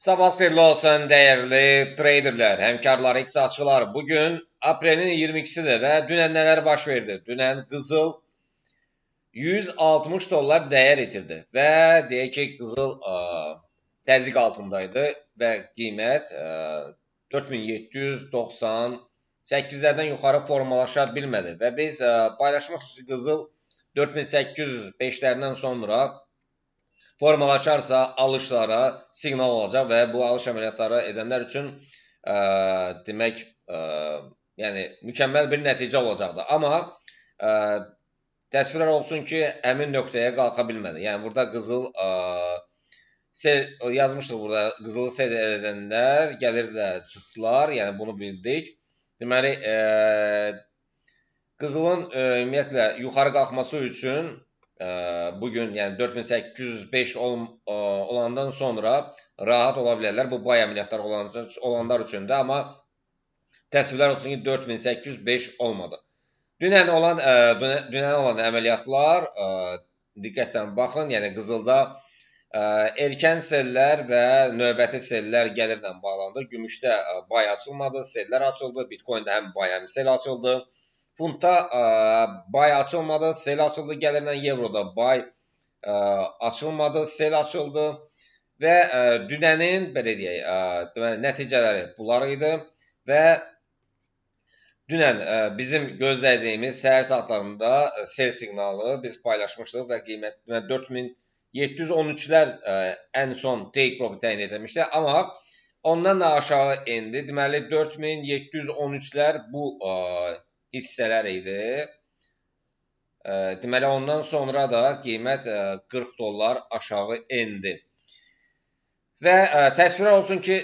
Sabah xeyirli olsun dəyərli treyderlər, həmkarlar, iqtisadçılar. Bugün aprelin 22-sidir və dünən nələr baş verdi? Dünən qızıl $160 dəyər itirdi və deyək ki, qızıl təzyiq altındaydı və qiymət 4798-lərdən yuxarı formalaşa bilmədi və biz paylaşmaq üçün qızıl 4805-lərdən sonra formalaşarsa alışlara siqnal olacaq və bu alış əməliyyatları edənlər üçün demək, yəni mükəmməl bir nəticə olacaqdır. Amma təəssüflər olsun ki, həmin nöqtəyə qalxa bilmədi. Yəni burada qızıl yazmışdıq, burada qızılı seyr edənlər gəlirlər, çıxdılar, yəni bunu bildik. Deməli, qızılın ümumiyyətlə yuxarı qalxması üçün bugün yəni 4805 olandan sonra rahat ola bilərlər. Bu bay əməliyyatlar olanlar üçündür, amma təəssüflər olsun ki 4805 olmadı. Dünən olan əməliyyatlar diqqətlə baxın, yəni qızılda erkən sellər və növbəti sellər gəlirlə bağlandı. Gümüşdə bay açılmadı, sellər açıldı. Bitcoin'də həm bay həm sel açıldı. Funtda bay açılmadı, sel açıldı gəlirlə, Euroda bay açılmadı, sel açıldı və dünənin belə deyək, nəticələri bunlar idi və dünən bizim gözlədiyimiz səhər saatlarında sel siqnalı biz paylaşmışdıq və qiymət 4713-lər ən son take profit təyin edilmişdi, amma ondan da aşağı indi. Deməli 4713-lər bu hissələr idi. Deməli, ondan sonra da qiymət $40 aşağı indi. Və təəssüflər olsun ki,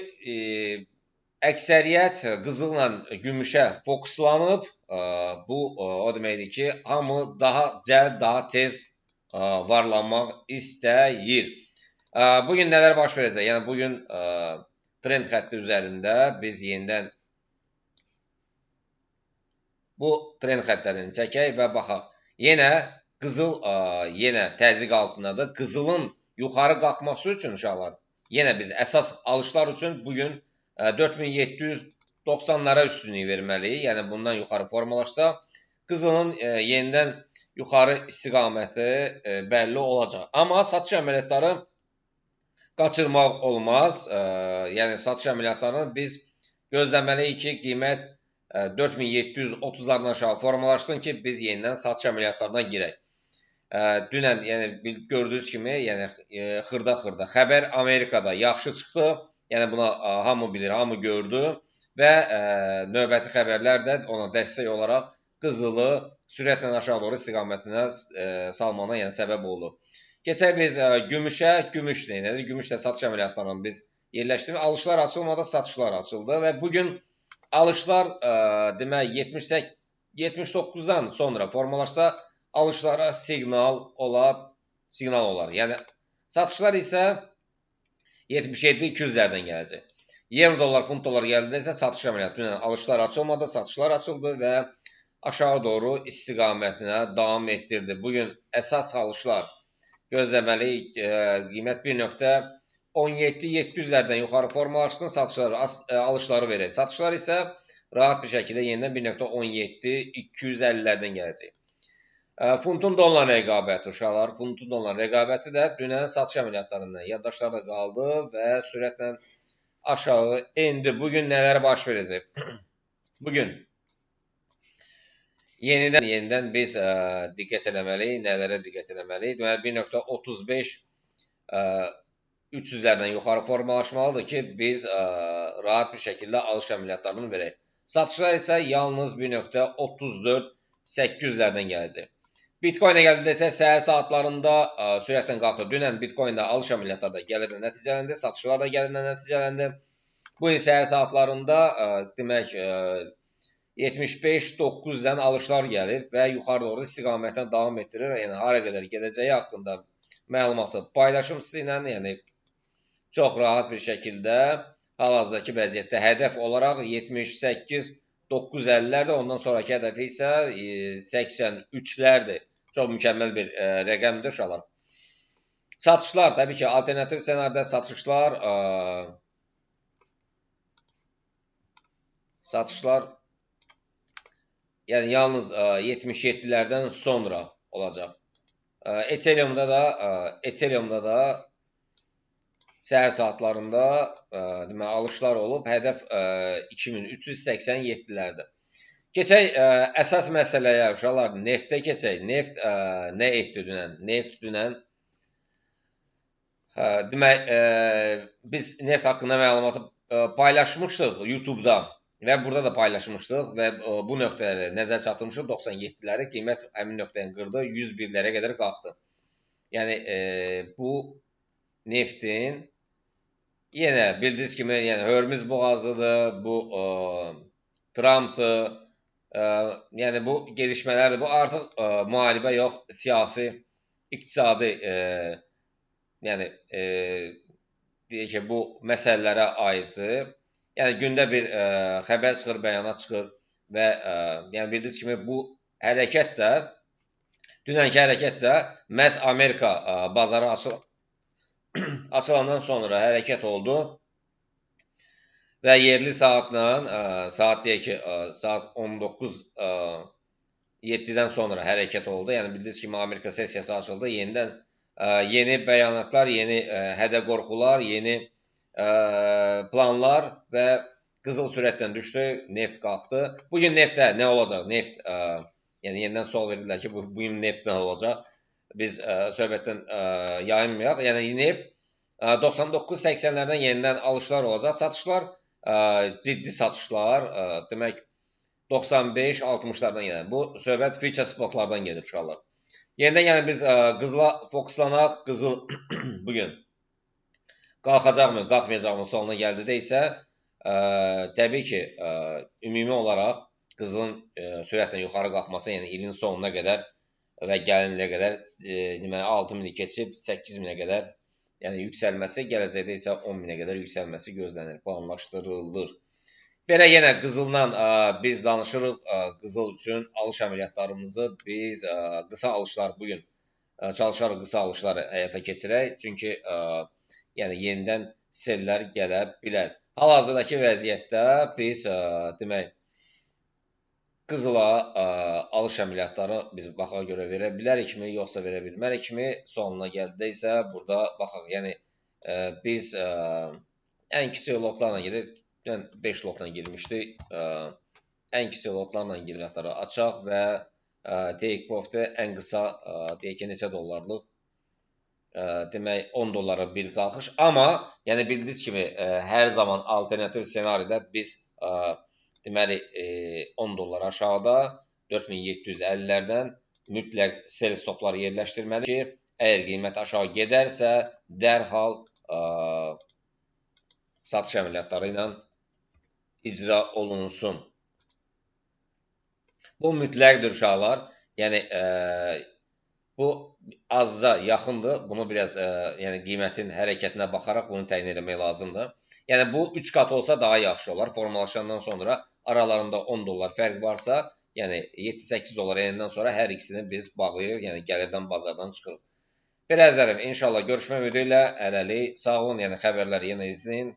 əksəriyyət qızılla gümüşə fokuslanıb. Bu, o deməkdir ki, hamı daha cəld, daha tez varlanmaq istəyir. Bugün nələr baş verəcək? Yəni, bugün trend xətti üzərində biz yenidən bu trend xəttlərini çəkək və baxaq. Yenə qızıl yenə təzyiq altındadır. Qızılın yuxarı qalxması üçün uşaqlar, yenə biz əsas alışlar üçün bugün 4790-lara üstünlük verməliyik. Yəni bundan yuxarı formalaşsa, qızılın yenidən yuxarı istiqaməti bəlli olacaq. Amma satış əməliyyatları qaçırmaq olmaz. Yəni satış əməliyyatlarını biz gözləməliyik ki, qiymət 4730-lardan aşağı formalaşsın ki, biz yenidən satış əməliyyatlarına girək. Dünən yəni gördüyünüz kimi, yəni xırda-xırda xəbər Amerikada yaxşı çıxdı. Yəni buna hamı bilir, hamı gördü və növbəti xəbərlər də ona dəstək olaraq qızılı sürətlə aşağı doğru istiqamətinə salmağına yəni səbəb oldu. Keçək biz gümüşə, gümüş nədir? Gümüşlə satış əməliyyatlarını biz yerləşdirdik. Alışlar açılmadı, satışlar açıldı və bugün alışlar demək 79-dan sonra formalaşsa alışlara siqnal olar. Yəni satışlar isə 77-200-lərdən gələcək. Euro dollar, funt dollar gəldisə isə satış əməliyyatı. Dünən alışlar açılmadı, satışlar açıldı və aşağı doğru istiqamətinə davam etdirdi. Bugün əsas alışlar gözləməliyik. Qiymət 1.17700-lərdən yuxarı formalaşsın, alışları verək. Satışlar isə rahat bir şəkildə yenidən 1.17250-lərdən gələcək. Funtun dollar rəqabəti uşaqlar, funtun dollar rəqabəti də dünən satış əməliyyatlarından yaddaşlarda qaldı və sürətlə aşağı indi. Bugün nələr baş verəcək? Bugün yenidən biz diqqət eləməliyik, nələrə diqqət eləməliyik? Deməli 1.35 300-lərdən yuxarı formalaşmalıdır ki, biz rahat bir şəkildə alış əməliyyatlarını verək. Satışlar isə yalnız 1.34 800-lərdən gələcək. Bitcoin-ə gəldikdə isə səhər saatlarında sürətlə qalxdı. Dünən Bitcoin-də alış əməliyyatları da gəlirlə nəticələndi, satışlar da gəlirlə nəticələndi. Bugün səhər saatlarında demək 75-900-dən alışlar gəlib və yuxarı doğru istiqamətə davam etdirir. Yəni hara qədər gedəcəyi haqqında məlumatı paylaşım sizinlə, yəni çox rahat bir şəkildə hal-hazırdakı vəziyyətdə hədəf olaraq 78-950-lərdir. Ondan sonraki hədəfi isə 83-lərdir. Çox mükəmməl bir rəqəmdir uşaqlar. Satışlar, təbii ki, alternativ ssenaridə satışlar satışlar yəni yalnız 77'lərdən sonra olacaq. Ethereum'da da səhər saatlarında deməli alışlar olub, hədəf 2387'lərdir. Keçək əsas məsələyə uşaqlar, neftə keçək. Neft nə etdi dünən? Neft dünən demək biz neft haqqında məlumatı paylaşmışdıq YouTube-da və burada da paylaşmışdıq və bu nöqtələri nəzər çatdırmışıq. 97'ləri qiymət həmin nöqtəni qırdı, 101'lərə qədər qalxdı. Yəni bu neftin yenə bildiyiniz kimi, yəni Hörmüz boğazıdır, bu Trump'dır. Yəni bu gelişmələrdir. Bu artıq müharibə yox, siyasi, iqtisadi yəni deyək ki, bu məsələlərə aiddir. Yəni gündə bir xəbər çıxır, bəyanat çıxır və yəni bildiyiniz kimi bu hərəkət də dünənki hərəkət də məhz Amerika bazarı açılandan sonra hərəkət oldu. Və yerli saatla, saat deyək ki, saat 19:07-dən sonra hərəkət oldu. Yəni bildiyiniz kimi Amerika sessiyası açıldı. Yenidən yeni bəyanatlar, yeni hədə-qorxular, yeni planlar və qızıl sürətdən düşdü, neft qalxdı. Bugün neftə nə olacaq? Neft, yəni yenidən sual verirlər ki, bugün neft nə olacaq? Biz söhbətdən yayınmayaq. Yəni neft 99-80'lərdən yenidən alışlar olacaq. Satışlar ciddi satışlar, demək 95-60'lardan gedir. Bu söhbət future spotlardan gedir uşaqlar. Yenidən yəni biz qızıla fokuslanaq. Qızıl bugün qalxacaqmı, qalxmayacaqmı sualına gəldidə isə təbii ki, ümumi olaraq qızılın sürətlə yuxarı qalxması, yəni ilin sonuna qədər və gələn ilə qədər deməli 6000-i keçib 8000-ə qədər, yəni yüksəlməsi, gələcəkdə isə 10.000-ə qədər yüksəlməsi gözlənir, planlaşdırılır. Belə yenə qızıldan biz danışırıq. Qızıl üçün alış əməliyyatlarımızı biz qısa alışlar bugün çalışarıq, qısa alışları həyata keçirək. Çünki yəni yenidən sellər gələ bilər. Hal-hazırdakı vəziyyətdə biz demək qızıla alış əməliyyatları biz baxa görə verə bilərikmi, yoxsa verə bilmərikmi sonuna gəldidə isə burada baxaq. Yəni biz ən kiçik lotlarla gedirik. 5 lotla girmişdik. Ən kiçik lotlarla qiymətləri açaq və take profit'ə ən qısa deyək ki, neçə dollarlıq demək 10 dollara bir qalxış. Amma yəni bildiyiniz kimi hər zaman alternativ ssenaridə biz deməli 10 dollar aşağıda 4750'lərdən mütləq sell stopları yerləşdirməli ki, əgər qiymət aşağı gedərsə dərhal satış əməliyyatları ilə icra olunsun. Bu mütləqdir uşaqlar. Yəni bu azca yaxındır. Bunu biraz yəni qiymətin hərəkətinə baxaraq bunu təyin etmək lazımdır. Yəni bu 3 qat olsa daha yaxşı olar. Formalaşandan sonra aralarında 10 dollar fərq varsa, yəni 7-8 dollar enəndən sonra hər ikisini biz bağlayırıq. Yəni gəlirdən bazardan çıxırıq. Belə əzərim, inşallah görüşmək ümidi ilə hələlik sağ olun. Yəni xəbərləri yenə izləyin.